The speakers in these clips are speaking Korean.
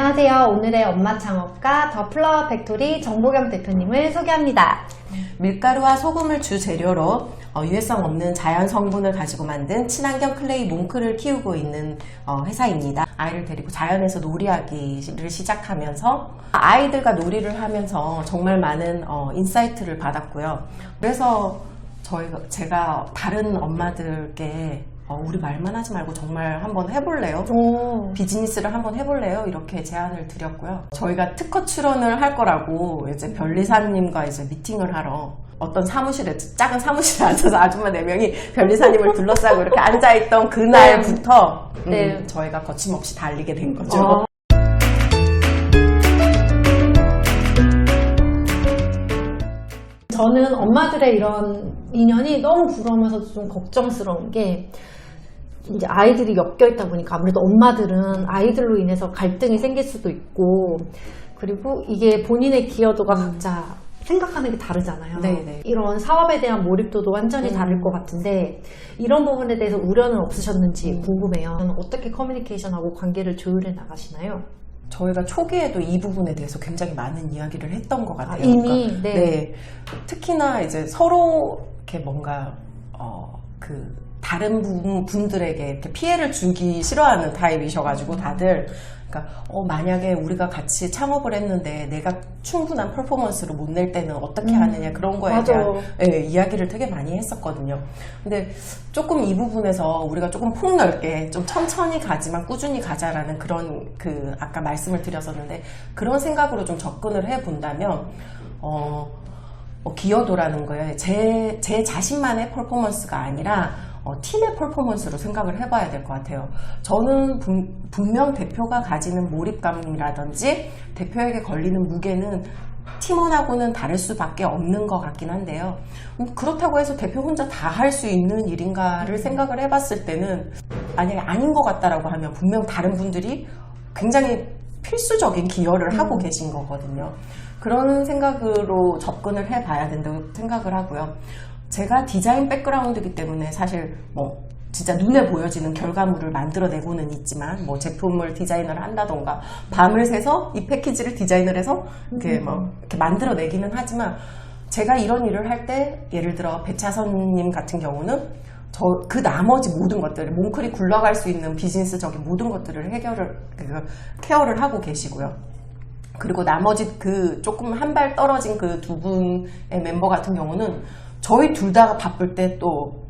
안녕하세요. 오늘의 엄마 창업가 더 플라워 팩토리 정보경 대표님을 소개합니다. 밀가루와 소금을 주 재료로 유해성 없는 자연 성분을 가지고 만든 친환경 클레이 몽크를 키우고 있는 회사입니다. 아이를 데리고 자연에서 놀이하기를 시작하면서 아이들과 놀이를 하면서 정말 많은 인사이트를 받았고요. 그래서 제가 다른 엄마들께 우리 말만 하지 말고 정말 한번 해볼래요? 비즈니스를 한번 해볼래요? 이렇게 제안을 드렸고요. 저희가 특허 출원을 할 거라고 이제 변리사님과 이제 미팅을 하러 어떤 사무실에, 작은 사무실에 앉아서 아줌마 4명이 변리사님을 둘러싸고 이렇게 앉아있던 그날부터 저희가 거침없이 달리게 된 거죠. 저는 엄마들의 이런 인연이 너무 부러우면서 좀 걱정스러운 게 이제 아이들이 엮여 있다 보니까 아무래도 엄마들은 아이들로 인해서 갈등이 생길 수도 있고, 그리고 이게 본인의 기여도가 각자 생각하는 게 다르잖아요. 네네. 이런 사업에 대한 몰입도도 완전히 다를 것 같은데 이런 부분에 대해서 우려는 없으셨는지 궁금해요. 어떻게 커뮤니케이션하고 관계를 조율해 나가시나요? 저희가 초기에도 이 부분에 대해서 굉장히 많은 이야기를 했던 것 같아요. 이미? 그러니까, 네. 특히나 이제 서로 이렇게 뭔가 다른 분들에게 이렇게 피해를 주기 싫어하는 타입이셔가지고 다들, 그러니까 만약에 우리가 같이 창업을 했는데 내가 충분한 퍼포먼스를 못 낼 때는 어떻게 하느냐, 그런 거에 맞아. 대한 이야기를 되게 많이 했었거든요. 근데 조금 이 부분에서 우리가 조금 폭넓게 좀 천천히 가지만 꾸준히 가자라는 그런 아까 말씀을 드렸었는데, 그런 생각으로 좀 접근을 해본다면 기여도라는 거예요. 제 자신만의 퍼포먼스가 아니라 팀의 퍼포먼스로 생각을 해봐야 될 것 같아요. 저는 분명 대표가 가지는 몰입감이라든지 대표에게 걸리는 무게는 팀원하고는 다를 수밖에 없는 것 같긴 한데요. 그렇다고 해서 대표 혼자 다 할 수 있는 일인가를 생각을 해봤을 때는, 만약에 아닌 것 같다라고 하면 분명 다른 분들이 굉장히 필수적인 기여를 하고 계신 거거든요. 그런 생각으로 접근을 해봐야 된다고 생각을 하고요. 제가 디자인 백그라운드이기 때문에 사실 진짜 눈에 보여지는 결과물을 만들어내고는 있지만, 제품을 디자인을 한다던가 밤을 새서 이 패키지를 디자인을 해서 이렇게 만들어내기는 하지만, 제가 이런 일을 할 때 예를 들어 배차선님 같은 경우는 그 나머지 모든 것들을, 몽클이 굴러갈 수 있는 비즈니스적인 모든 것들을 케어를 하고 계시고요. 그리고 나머지 조금 한 발 떨어진 그 두 분의 멤버 같은 경우는 저희 둘 다 바쁠 때 또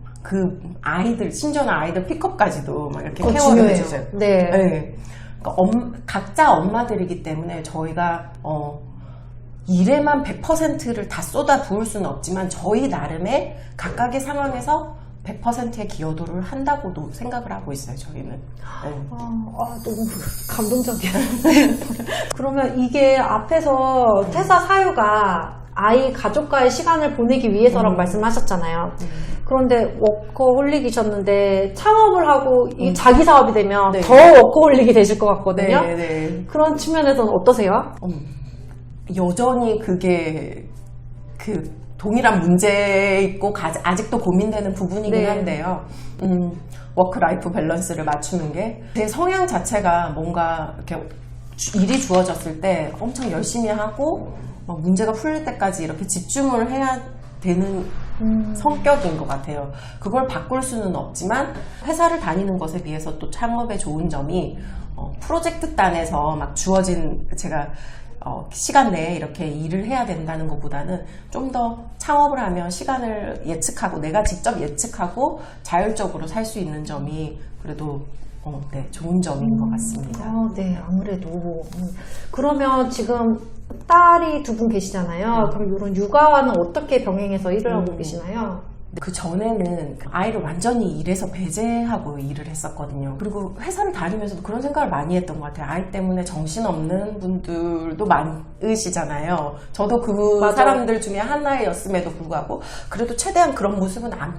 아이들, 심지어는 아이들 픽업까지도 막 이렇게 케어를 해주세요. 네. 네. 그러니까 각자 엄마들이기 때문에 저희가 일에만 100%를 다 쏟아 부을 수는 없지만, 저희 나름의 각각의 상황에서 100%의 기여도를 한다고도 생각을 하고 있어요, 저희는. 네. 너무 감동적이야. 그러면 이게 앞에서 퇴사 사유가 아이 가족과의 시간을 보내기 위해서라고 말씀하셨잖아요. 그런데 워커홀릭이셨는데 창업을 하고 이 자기 사업이 되면 더 워커홀릭이 되실 것 같거든요. 네. 그런 측면에서는 어떠세요? 여전히 그게 동일한 문제있고 아직도 고민되는 부분이긴 한데요. 워크라이프 밸런스를 맞추는 게, 제 성향 자체가 뭔가 이렇게 일이 주어졌을 때 엄청 열심히 하고 문제가 풀릴 때까지 이렇게 집중을 해야 되는 성격인 것 같아요. 그걸 바꿀 수는 없지만, 회사를 다니는 것에 비해서 또 창업의 좋은 점이 프로젝트 단에서 막 주어진, 제가 시간 내에 이렇게 일을 해야 된다는 것보다는 좀 더 창업을 하면 시간을 예측하고 내가 직접 예측하고 자율적으로 살 수 있는 점이 그래도 좋은 점인 것 같습니다. 네, 아무래도. 그러면 지금 딸이 2분 계시잖아요. 그럼 이런 육아와는 어떻게 병행해서 일을 하고 계시나요? 그 전에는 아이를 완전히 일에서 배제하고 일을 했었거든요. 그리고 회사를 다니면서도 그런 생각을 많이 했던 것 같아요. 아이 때문에 정신없는 분들도 많으시잖아요. 저도 맞아요. 사람들 중에 하나였음에도 불구하고 그래도 최대한 그런 모습은 안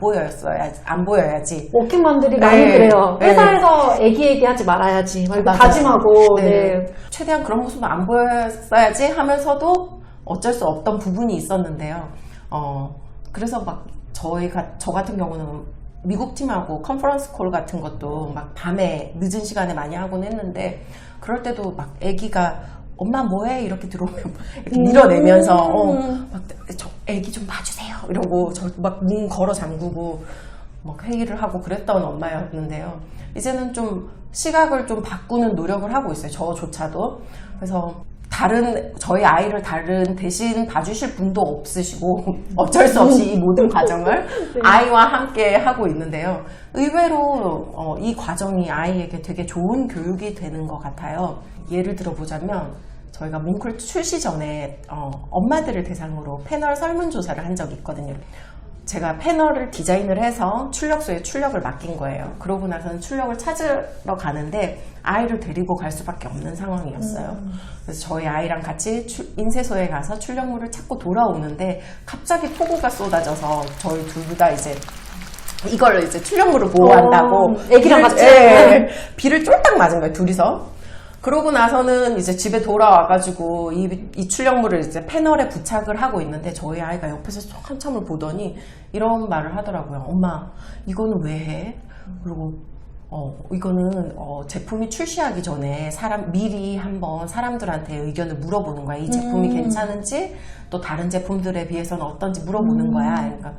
보여야지. 워킹맘들이 많이 그래요. 회사에서 애기하지 말아야지. 다짐하고. 최대한 그런 모습은 안 보였어야지 하면서도 어쩔 수 없던 부분이 있었는데요. 그래서 저 같은 경우는 미국 팀하고 컨퍼런스 콜 같은 것도 막 밤에 늦은 시간에 많이 하곤 했는데 그럴 때도 막 애기가 엄마 뭐해? 이렇게 들어오면 이렇게 밀어내면서 막 저 애기 좀 봐주세요 이러고 저 막 문 걸어 잠그고 막 회의를 하고 그랬던 엄마였는데요. 이제는 좀 시각을 좀 바꾸는 노력을 하고 있어요. 저조차도. 그래서 저희 아이를 대신 봐주실 분도 없으시고 어쩔 수 없이 이 모든 과정을 네. 아이와 함께 하고 있는데요. 의외로 이 과정이 아이에게 되게 좋은 교육이 되는 것 같아요. 예를 들어보자면 저희가 몽클 출시 전에 엄마들을 대상으로 패널 설문조사를 한 적이 있거든요. 제가 패널을 디자인을 해서 출력소에 출력을 맡긴 거예요. 그러고 나서는 출력을 찾으러 가는데 아이를 데리고 갈 수밖에 없는 상황이었어요. 그래서 저희 아이랑 같이 인쇄소에 가서 출력물을 찾고 돌아오는데 갑자기 폭우가 쏟아져서 저희 둘 다 이제 이걸 이제 출력물을 보호한다고 애기랑 같이 비를 쫄딱 맞은 거예요, 둘이서. 그러고 나서는 이제 집에 돌아와가지고 이 출력물을 이제 패널에 부착을 하고 있는데 저희 아이가 옆에서 한참을 보더니 이런 말을 하더라고요. 엄마, 이거는 왜 해? 그리고 이거는 제품이 출시하기 전에 미리 한번 사람들한테 의견을 물어보는 거야. 이 제품이 괜찮은지 또 다른 제품들에 비해서는 어떤지 물어보는 거야. 그러니까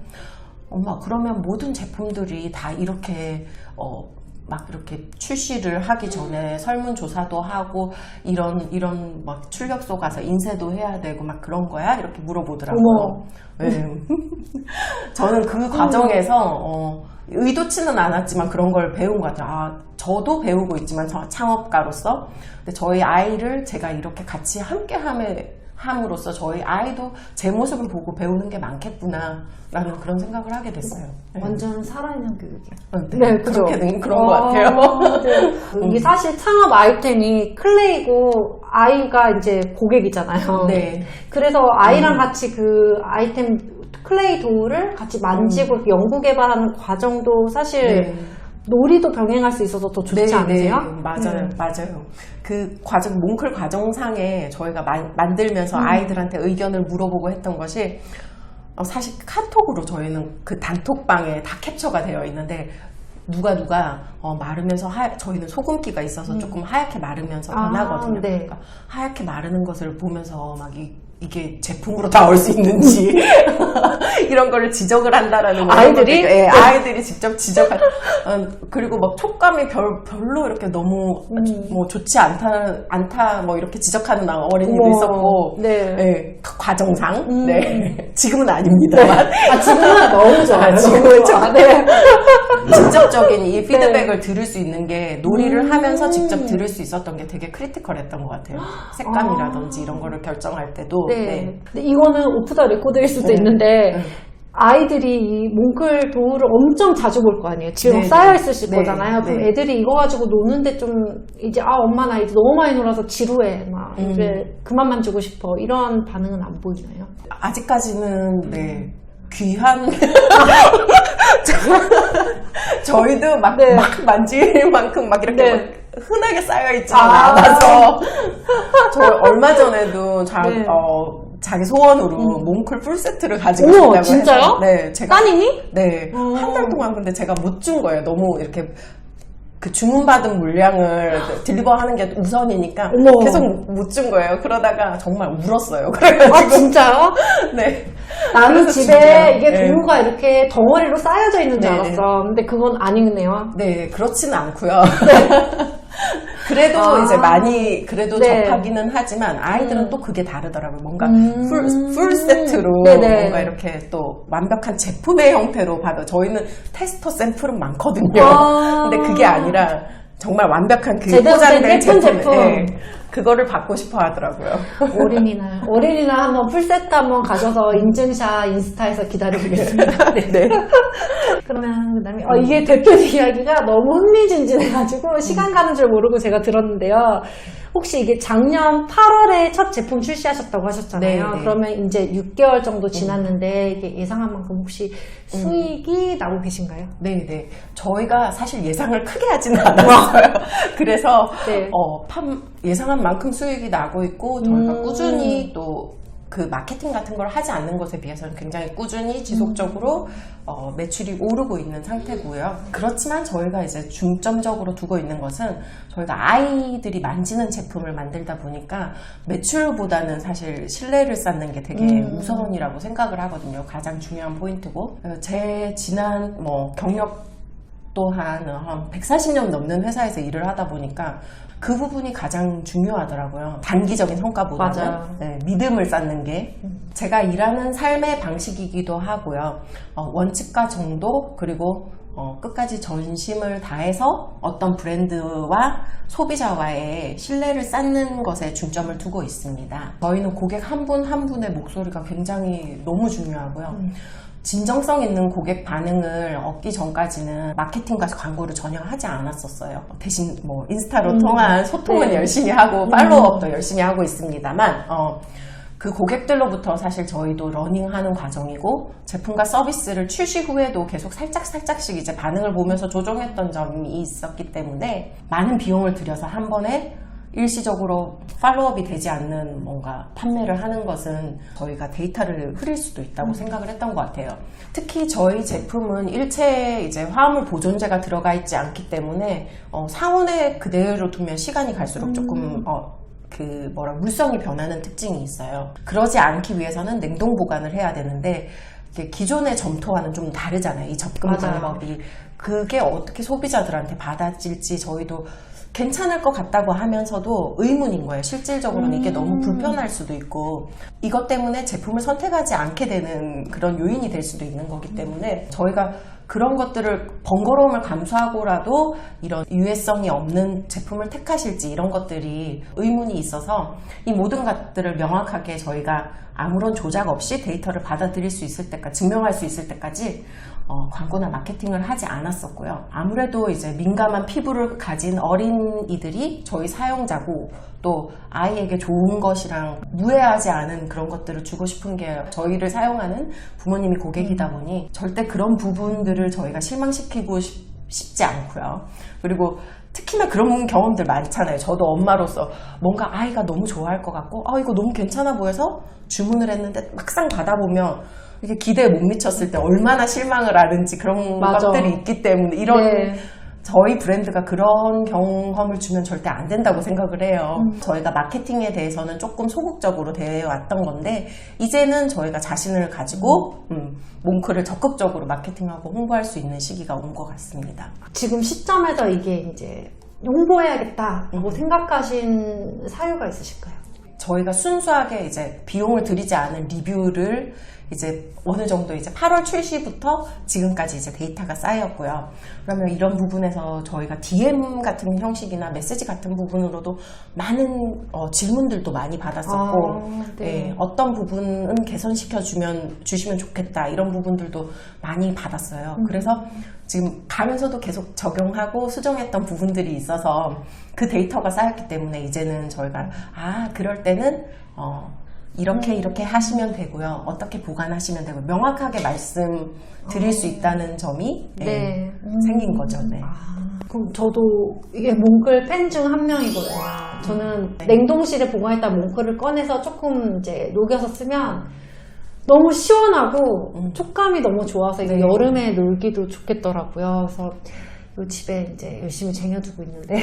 엄마, 그러면 모든 제품들이 다 이렇게 막 이렇게 출시를 하기 전에 설문조사도 하고 이런 막 출력소 가서 인쇄도 해야 되고 막 그런 거야? 이렇게 물어보더라고요. 네. 저는 그 과정에서 의도치는 않았지만 그런 걸 배운 것 같아요. 저도 배우고 있지만 창업가로서 근데 저희 아이를 제가 이렇게 같이 함께 함으로써 저희 아이도 제 모습을 보고 배우는 게 많겠구나 라는 그런 생각을 하게 됐어요. 네. 완전 살아있는 교육이에요. 네, 그렇게 된 그런 것 같아요. 네. 이게 사실 창업 아이템이 클레이고 아이가 이제 고객이잖아요. 네. 그래서 아이랑 같이 그 아이템 클레이 도우를 같이 만지고 연구 개발하는 과정도 사실 놀이도 병행할 수 있어서 더 좋지 않으세요? 네, 맞아요, 맞아요. 그 과정, 몽클 과정상에 저희가 만들면서 아이들한테 의견을 물어보고 했던 것이 사실 카톡으로 저희는 그 단톡방에 다 캡처가 되어 있는데 누가 마르면서 저희는 소금기가 있어서 조금 하얗게 마르면서 변하거든요. 네. 그러니까 하얗게 마르는 것을 보면서 막 이게 제품으로 나올 수 있는지 이런 거를 지적을 한다라는 아이들이? 네, 아이들이 직접 지적한 그리고 막 촉감이 별로 이렇게 너무 뭐 좋지 않다 뭐 이렇게 지적하는 어린이도 있었고 네. 네, 과정상 네. 지금은 아닙니다만 지금은 너무 좋아요. 지금은 좋아. 네. 직접적인 이 피드백을 들을 수 있는 게 놀이를 하면서 직접 들을 수 있었던 게 되게 크리티컬했던 것 같아요. 색감이라든지 이런 거를 결정할 때도 네. 근데 이거는 오프 더 레코드일 수도 있는데 아이들이 이 몽클 도우를 엄청 자주 볼 거 아니에요. 지금 쌓여 있으실 거잖아요. 그럼 애들이 이거 가지고 노는데 좀 이제 엄마 나 이제 너무 많이 놀아서 지루해. 막 이제 그만 만지고 싶어. 이런 반응은 안 보이나요? 아직까지는 네. 귀한 저희도 막 만질 만큼 막 이렇게 막 흔하게 쌓여있지는 않아서 저 얼마 전에도 자기 소원으로 몽클 풀세트를 가지고 있다고 해서 진짜요? 네, 제가 따님이? 네, 한 달 동안 근데 제가 못 준 거예요. 너무 이렇게 그 주문받은 물량을 딜리버하는 게 우선이니까 계속 못 준 거예요. 그러다가 정말 울었어요. 그래가지고 진짜요? 네. 나는 집에 이게 도우가 이렇게 덩어리로 쌓여져 있는 줄 알았어. 근데 그건 아니네요. 네, 그렇지는 않고요. 그래도 이제 많이 그래도 접하기는 하지만 아이들은 또 그게 다르더라고요. 뭔가 풀 세트로 뭔가 이렇게 또 완벽한 제품의 형태로 받아. 저희는 테스터 샘플은 많거든요. 근데 그게 아니라 정말 완벽한 그 포장된 제품. 네, 그거를 받고 싶어 하더라고요. 어린이날 한번 풀세트 한번 가셔서 인증샷 인스타에서 기다려보겠습니다. 네. 그러면 그다음에 이게 대표님 이야기가 너무 흥미진진해가지고 시간 가는 줄 모르고 제가 들었는데요. 혹시 이게 작년 8월에 첫 제품 출시하셨다고 하셨잖아요. 그러면 이제 6개월 정도 지났는데 이게 예상한 만큼 혹시 수익이 나고 계신가요? 네. 저희가 사실 예상을 크게 하지는 않았어요. 그래서 예상한 만큼 수익이 나고 있고 저희가 꾸준히 또 그 마케팅 같은 걸 하지 않는 것에 비해서는 굉장히 꾸준히 지속적으로 매출이 오르고 있는 상태고요. 그렇지만 저희가 이제 중점적으로 두고 있는 것은 저희가 아이들이 만지는 제품을 만들다 보니까 매출보다는 사실 신뢰를 쌓는 게 되게 우선이라고 생각을 하거든요. 가장 중요한 포인트고, 제 지난 경력 또한 한 140년 넘는 회사에서 일을 하다 보니까 그 부분이 가장 중요하더라고요. 단기적인 성과보다는. 맞아요. 네, 믿음을 쌓는 게 제가 일하는 삶의 방식이기도 하고요. 원칙과 정도, 그리고 끝까지 전심을 다해서 어떤 브랜드와 소비자와의 신뢰를 쌓는 것에 중점을 두고 있습니다. 저희는 고객 한 분 한 분의 목소리가 굉장히 너무 중요하고요. 진정성 있는 고객 반응을 얻기 전까지는 마케팅과 광고를 전혀 하지 않았었어요. 대신 인스타로 통한 소통은 네. 열심히 하고 팔로우업도 열심히 하고 있습니다만 그 고객들로부터 사실 저희도 러닝하는 과정이고, 제품과 서비스를 출시 후에도 계속 살짝씩 이제 반응을 보면서 조정했던 점이 있었기 때문에 많은 비용을 들여서 한 번에 일시적으로 팔로우업이 되지 않는 뭔가 판매를 하는 것은 저희가 데이터를 흐릴 수도 있다고 생각을 했던 것 같아요. 특히 저희 제품은 일체 이제 화합물 보존제가 들어가 있지 않기 때문에 상온에 그대로 두면 시간이 갈수록 조금 물성이 변하는 특징이 있어요. 그러지 않기 위해서는 냉동 보관을 해야 되는데, 이게 기존의 점토와는 좀 다르잖아요. 이 접근 맞아요. 방법이. 그게 어떻게 소비자들한테 받아질지 저희도 괜찮을 것 같다고 하면서도 의문인 거예요. 실질적으로는 이게 너무 불편할 수도 있고, 이것 때문에 제품을 선택하지 않게 되는 그런 요인이 될 수도 있는 거기 때문에 저희가 그런 것들을 번거로움을 감수하고라도 이런 유해성이 없는 제품을 택하실지 이런 것들이 의문이 있어서, 이 모든 것들을 명확하게 저희가 아무런 조작 없이 데이터를 받아들일 수 있을 때까지, 증명할 수 있을 때까지 광고나 마케팅을 하지 않았었고요. 아무래도 이제 민감한 피부를 가진 어린이들이 저희 사용자고, 또 아이에게 좋은 것이랑 무해하지 않은 그런 것들을 주고 싶은 게 저희를 사용하는 부모님이 고객이다 보니 절대 그런 부분들을 저희가 실망시키고 싶지 않고요. 그리고 특히나 그런 경험들 많잖아요. 저도 엄마로서 뭔가 아이가 너무 좋아할 것 같고, 이거 너무 괜찮아 보여서 주문을 했는데 막상 받아보면 이게 기대에 못 미쳤을 때 얼마나 실망을 하는지, 그런 맞아. 것들이 있기 때문에 이런 네. 저희 브랜드가 그런 경험을 주면 절대 안 된다고 생각을 해요. 저희가 마케팅에 대해서는 조금 소극적으로 대해왔던 건데, 이제는 저희가 자신을 가지고 몽크를 적극적으로 마케팅하고 홍보할 수 있는 시기가 온 것 같습니다. 지금 시점에서 이게 이제 홍보해야겠다라고 생각하신 사유가 있으실까요? 저희가 순수하게 이제 비용을 들이지 않은 리뷰를 이제 어느 정도 이제 8월 출시부터 지금까지 이제 데이터가 쌓였고요. 그러면 이런 부분에서 저희가 DM 같은 형식이나 메시지 같은 부분으로도 많은 질문들도 많이 받았었고, 네. 어떤 부분은 개선시켜 주시면 좋겠다, 이런 부분들도 많이 받았어요. 그래서 지금 가면서도 계속 적용하고 수정했던 부분들이 있어서 그 데이터가 쌓였기 때문에 이제는 저희가 그럴 때는 이렇게 하시면 되고요. 어떻게 보관하시면 되고 명확하게 말씀드릴 수 있다는 점이 생긴 거죠. 네. 그럼 저도 이게 몽클 팬 중 한 명이거든요. 저는 냉동실에 보관했다 몽클을 꺼내서 조금 이제 녹여서 쓰면 너무 시원하고 촉감이 너무 좋아서 이게 여름에 놀기도 좋겠더라고요. 그래서 요 집에 이제 열심히 쟁여두고 있는데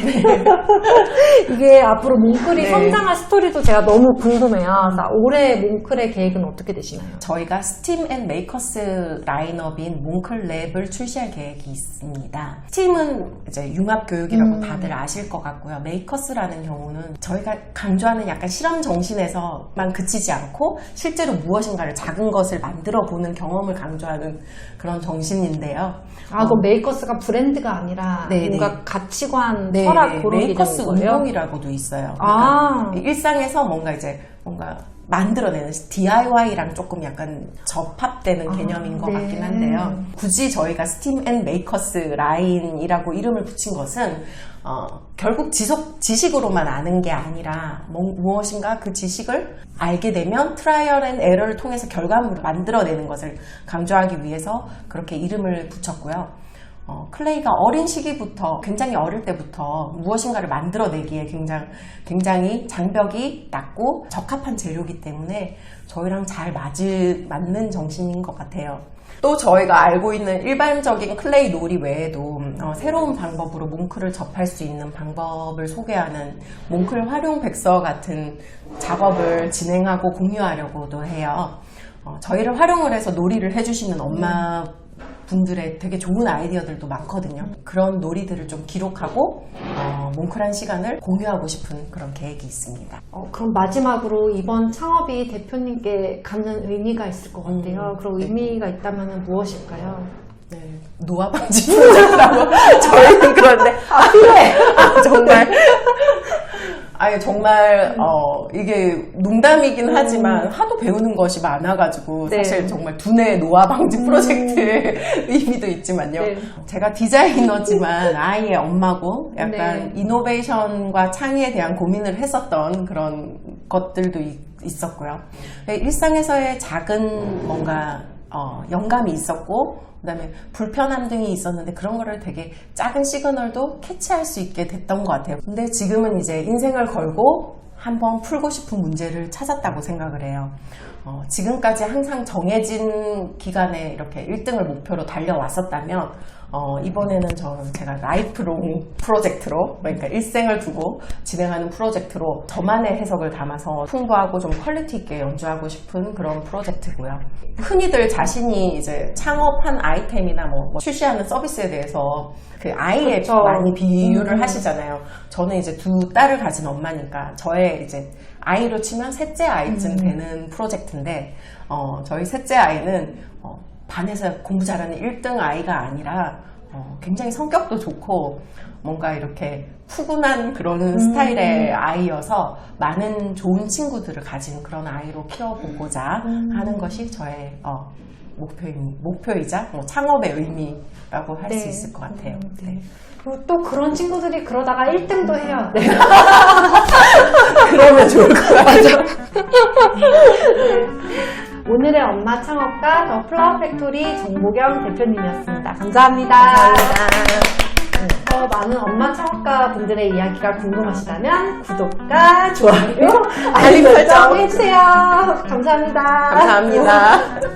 이게 앞으로 몽클이 성장할 스토리도 제가 너무 궁금해요. 그래서 올해 몽클의 계획은 어떻게 되시나요? 저희가 스팀 앤 메이커스 라인업인 몽클랩을 출시할 계획이 있습니다. 스팀은 이제 융합 교육이라고 다들 아실 것 같고요. 메이커스라는 경우는 저희가 강조하는 약간 실험 정신에서만 그치지 않고 실제로 무엇인가를 작은 것을 만들어 보는 경험을 강조하는 그런 정신인데요. 그럼 메이커스가 브랜드가 아니라 뭔가 가치관, 철학 그런 메이커스 개념인 거예요? 운동이라고도 있어요. 그러니까 일상에서 뭔가 만들어내는 DIY랑 조금 약간 접합되는 개념인 것 같긴 한데요. 굳이 저희가 스팀 앤 메이커스 라인이라고 이름을 붙인 것은 결국 지식으로만 아는 게 아니라 무엇인가 그 지식을 알게 되면 트라이얼 앤 에러를 통해서 결과물을 만들어내는 것을 강조하기 위해서 그렇게 이름을 붙였고요. 클레이가 어린 시기부터, 굉장히 어릴 때부터 무엇인가를 만들어내기에 굉장히 장벽이 낮고 적합한 재료이기 때문에 저희랑 잘 맞는 정신인 것 같아요. 또 저희가 알고 있는 일반적인 클레이 놀이 외에도 새로운 방법으로 몽클을 접할 수 있는 방법을 소개하는 몽클 활용 백서 같은 작업을 진행하고 공유하려고도 해요. 저희를 활용을 해서 놀이를 해주시는 엄마 분들의 되게 좋은 아이디어들도 많거든요. 그런 놀이들을 좀 기록하고 몽클한 시간을 공유하고 싶은 그런 계획이 있습니다. 그럼 마지막으로 이번 창업이 대표님께 갖는 의미가 있을 것 같아요. 그럼 의미가 있다면 무엇일까요? 네, 노화 방지 프로젝트라고 저희는 그런데 필요해. 정말. 정말 이게 농담이긴 하지만 하도 배우는 것이 많아가지고 네. 사실 정말 두뇌 노화 방지 프로젝트의 의미도 있지만요. 네. 제가 디자이너지만 아이의 엄마고 약간 네. 이노베이션과 창의에 대한 고민을 했었던 그런 것들도 있었고요. 일상에서의 작은 뭔가 영감이 있었고 그다음에 불편함 등이 있었는데 그런 거를 되게 작은 시그널도 캐치할 수 있게 됐던 것 같아요. 근데 지금은 이제 인생을 걸고 한번 풀고 싶은 문제를 찾았다고 생각을 해요. 지금까지 항상 정해진 기간에 이렇게 1등을 목표로 달려왔었다면 이번에는 제가 라이프롱 프로젝트로, 그러니까 일생을 두고 진행하는 프로젝트로 저만의 해석을 담아서 풍부하고 좀 퀄리티 있게 연주하고 싶은 그런 프로젝트고요. 흔히들 자신이 이제 창업한 아이템이나 뭐 출시하는 서비스에 대해서 그 아이에 그렇죠. 많이 비유를 하시잖아요. 저는 이제 두 딸을 가진 엄마니까 저의 이제 아이로 치면 셋째 아이쯤 되는 프로젝트인데 저희 셋째 아이는 반에서 공부 잘하는 1등 아이가 아니라 굉장히 성격도 좋고 뭔가 이렇게 푸근한 그런 스타일의 아이여서 많은 좋은 친구들을 가진 그런 아이로 키워보고자 하는 것이 저의 목표이자 창업의 의미라고 할 수 있을 것 같아요. 네. 그리고 또 그런 친구들이 그러다가 1등도 해요. 네. 그러면 좋을 것 같아요. 오늘의 엄마 창업가 더 플라워 팩토리 정보경 대표님이었습니다. 감사합니다. 더 많은 엄마 창업가 분들의 이야기가 궁금하시다면 구독과 좋아요, 알림 설정 해주세요. 감사합니다. 감사합니다.